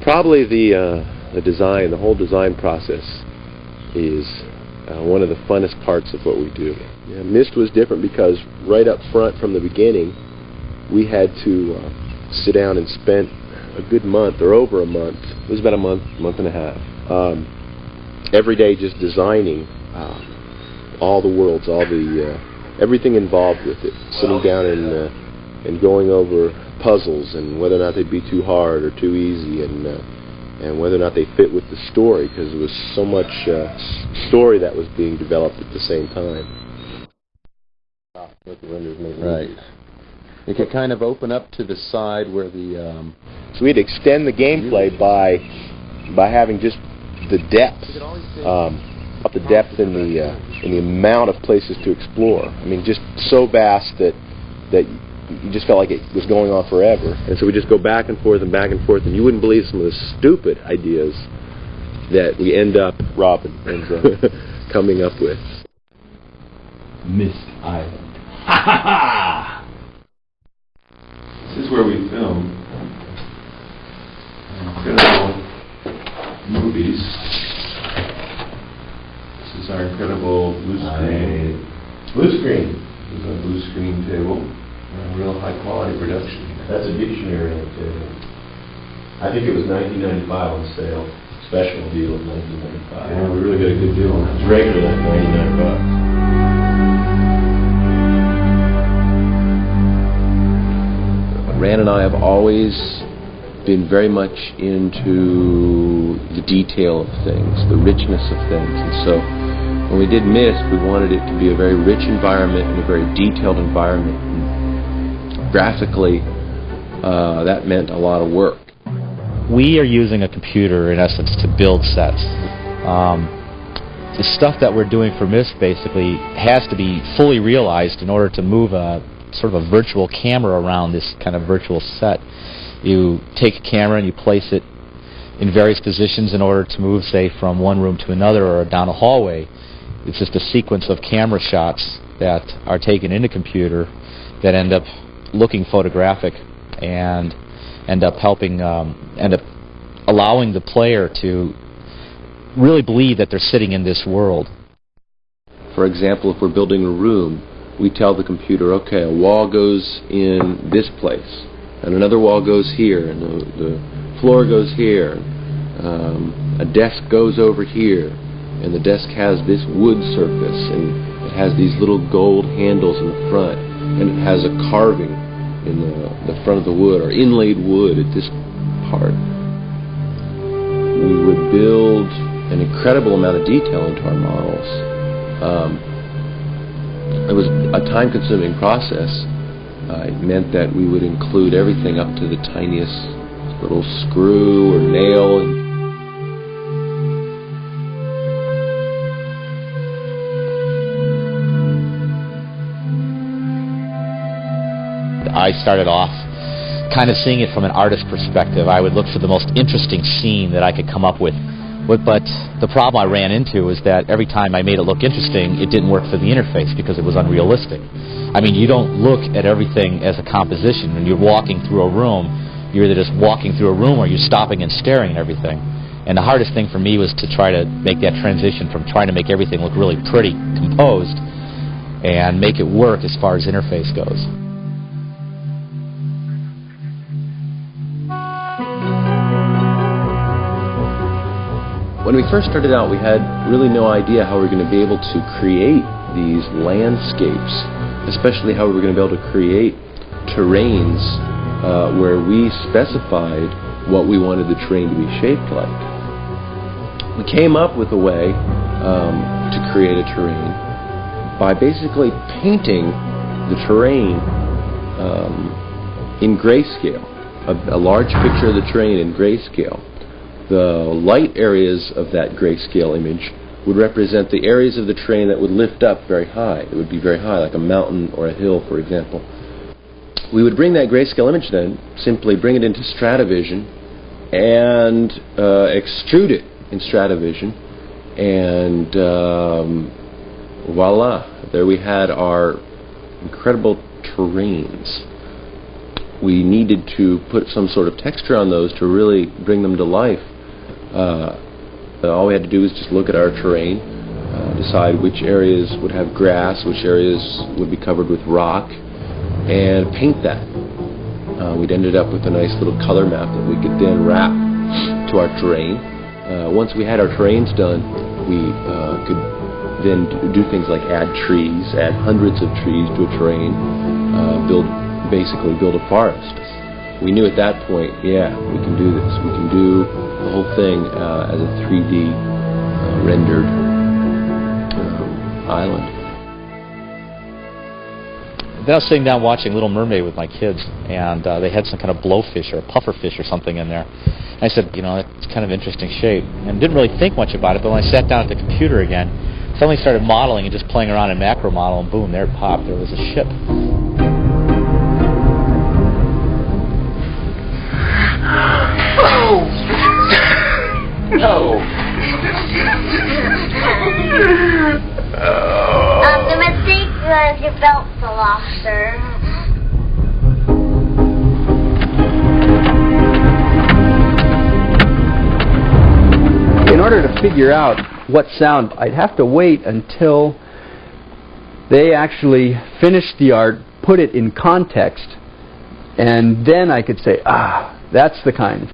Probably the design, the whole design process is one of the funnest parts of what we do. Yeah, Myst was different because right up front from the beginning, we had to sit down and spend a good month or over a month. It was about a month and a half. Every day just designing all the worlds, all the everything involved with it. Sitting down and going over puzzles and whether or not they'd be too hard or too easy, and whether or not they fit with the story, because there was so much story that was being developed at the same time. Right. It could kind of open up to the side where the... So we'd extend the gameplay by having just the depth, up the depth in the amount of places to explore. I mean, just so vast that you just felt like it was going on forever. And so we just go back and forth, and you wouldn't believe some of the stupid ideas that we end up, Robin, ends up coming up with. Myst Island. Ha ha ha! This is where we film incredible movies. This is our incredible blue screen. Blue screen. This is our blue screen table. A real high quality production. That's a dictionary on the table. I think it was $19.95 on sale. Special deal of $19.95. Yeah, we really got a good deal on that. It's regular at $99. Ran and I have always been very much into the detail of things, the richness of things, and so when we did Myst, we wanted it to be a very rich environment and a very detailed environment. And graphically, that meant a lot of work. We are using a computer, in essence, to build sets. The stuff that we're doing for Myst basically has to be fully realized in order to move a sort of a virtual camera around this kind of virtual set. You take a camera and you place it in various positions in order to move, say, from one room to another or down a hallway. It's just a sequence of camera shots that are taken in a computer that end up looking photographic and end up helping, end up allowing the player to really believe that they're sitting in this world. For example, if we're building a room, we tell the computer, okay, a wall goes in this place, and another wall goes here, and the floor goes here, a desk goes over here, and the desk has this wood surface, and it has these little gold handles in the front, and it has a carving in the front of the wood, or inlaid wood at this part. We would build an incredible amount of detail into our models. It was a time-consuming process. It meant that we would include everything up to the tiniest little screw or nail. I started off kind of seeing it from an artist perspective. I would look for the most interesting scene that I could come up with. But the problem I ran into was that every time I made it look interesting, it didn't work for the interface because it was unrealistic. I mean, you don't look at everything as a composition. When you're walking through a room, you're either just walking through a room or you're stopping and staring at everything. And the hardest thing for me was to try to make that transition from trying to make everything look really pretty, composed, and make it work as far as interface goes. When we first started out, we had really no idea how we were going to be able to create these landscapes, especially how we were going to be able to create terrains where we specified what we wanted the terrain to be shaped like. We came up with a way to create a terrain by basically painting the terrain in grayscale, a large picture of the terrain in grayscale. The light areas of that grayscale image would represent the areas of the terrain that would lift up very high. It would be very high, like a mountain or a hill, for example. We would bring that grayscale image then, simply bring it into Stratavision and extrude it in Stratavision, and voila, there we had our incredible terrains. we needed to put some sort of texture on those to really bring them to life. All we had to do was just look at our terrain, decide which areas would have grass, which areas would be covered with rock, and paint that. We'd ended up with a nice little color map that we could then wrap to our terrain. Once we had our terrains done, we could then do things like add trees, add hundreds of trees to a terrain, basically build a forest. We knew at that point, yeah, we can do this. We can do the whole thing as a 3D rendered island. Then I was sitting down watching Little Mermaid with my kids, and they had some kind of blowfish or a pufferfish or something in there. And I said, you know, it's kind of interesting shape. And didn't really think much about it, but when I sat down at the computer again, suddenly started modeling and just playing around in macro model, and boom, there it popped. There was a ship. Oh! No! The mistake was your belt's a lobster. In order to figure out what sound, I'd have to wait until they actually finished the art, put it in context, and then I could say, ah, that's the kind.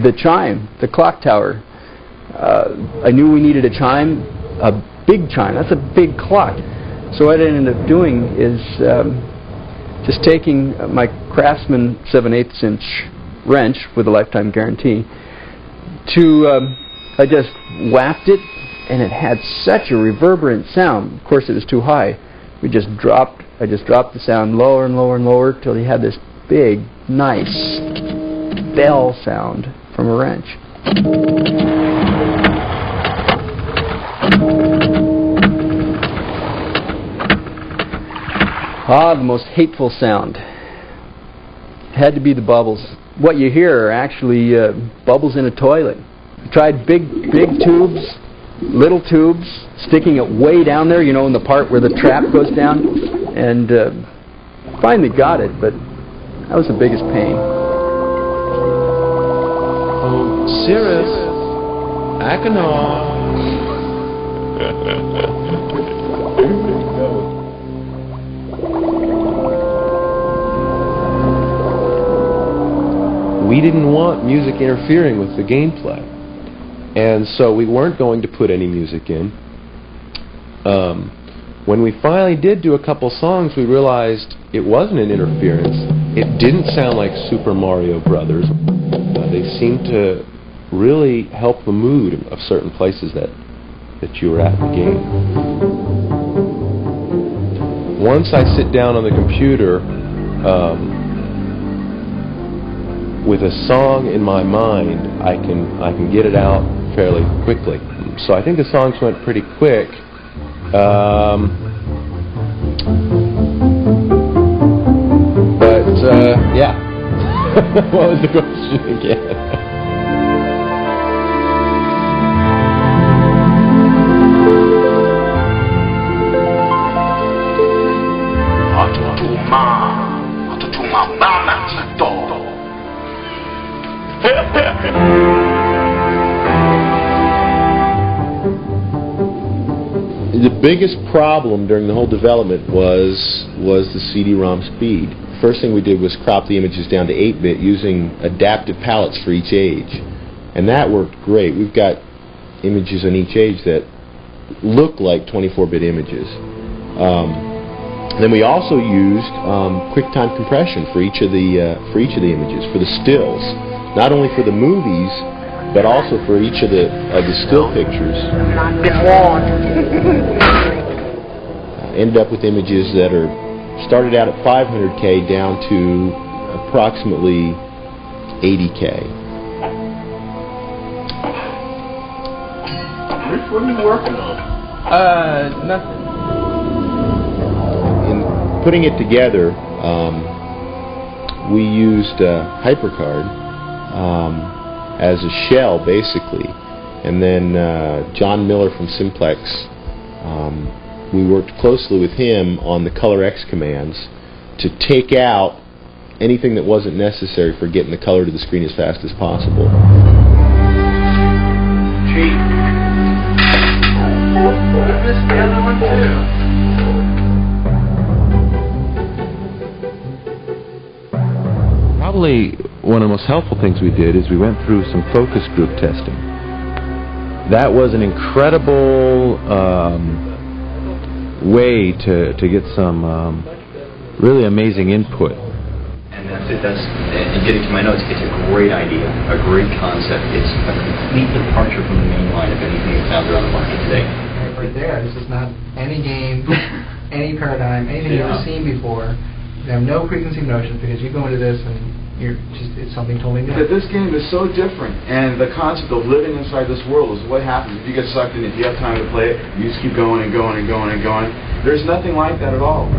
The chime, the clock tower. I knew we needed a chime, a big chime. That's a big clock. So what I ended up doing is just taking my Craftsman 7/8 inch wrench with a lifetime guarantee I just whacked it, and it had such a reverberant sound. Of course, it was too high. I just dropped the sound lower and lower and lower till you had this big, nice bell sound from a wrench. Ah, the most hateful sound. Had to be the bubbles. What you hear are actually bubbles in a toilet. I tried big tubes, little tubes, sticking it way down there, you know, in the part where the trap goes down, and finally got it, but that was the biggest pain. Oh, Cirrus, Achenaw. We didn't want music interfering with the gameplay, and so we weren't going to put any music in. When we finally did do a couple songs, we realized it wasn't an interference. It didn't sound like Super Mario Brothers. They seemed to really help the mood of certain places that you were at in the game. Once I sit down on the computer with a song in my mind, I can get it out fairly quickly. So I think the songs went pretty quick. Yeah. What was the question again? The biggest problem during the whole development was the CD-ROM speed. First thing we did was crop the images down to 8-bit using adaptive palettes for each age, and that worked great. We've got images on each age that look like 24-bit images. Then we also used QuickTime compression for each of the images, for the stills, not only for the movies, but also for each of the still pictures. Ended up with images that started out at 500K down to approximately 80K. Rich, what are you working on? Nothing. In putting it together, we used HyperCard. as a shell, basically. And then John Miller from Simplex, we worked closely with him on the Color X commands to take out anything that wasn't necessary for getting the color to the screen as fast as possible. Cheat. I missed the other one too. Probably one of the most helpful things we did is we went through some focus group testing. That was an incredible way to get some really amazing input. And getting to my notes, it's a great idea, a great concept. It's a complete departure from the main line of anything that's out there on the market today. Right there, this is not any game, any paradigm, anything you've ever seen before. You have no preconceived notions because you go into this and it's something totally new. But this game is so different, and the concept of living inside this world is what happens if you get sucked in. If you have time to play it, you just keep going and going and going and going. There's nothing like that at all.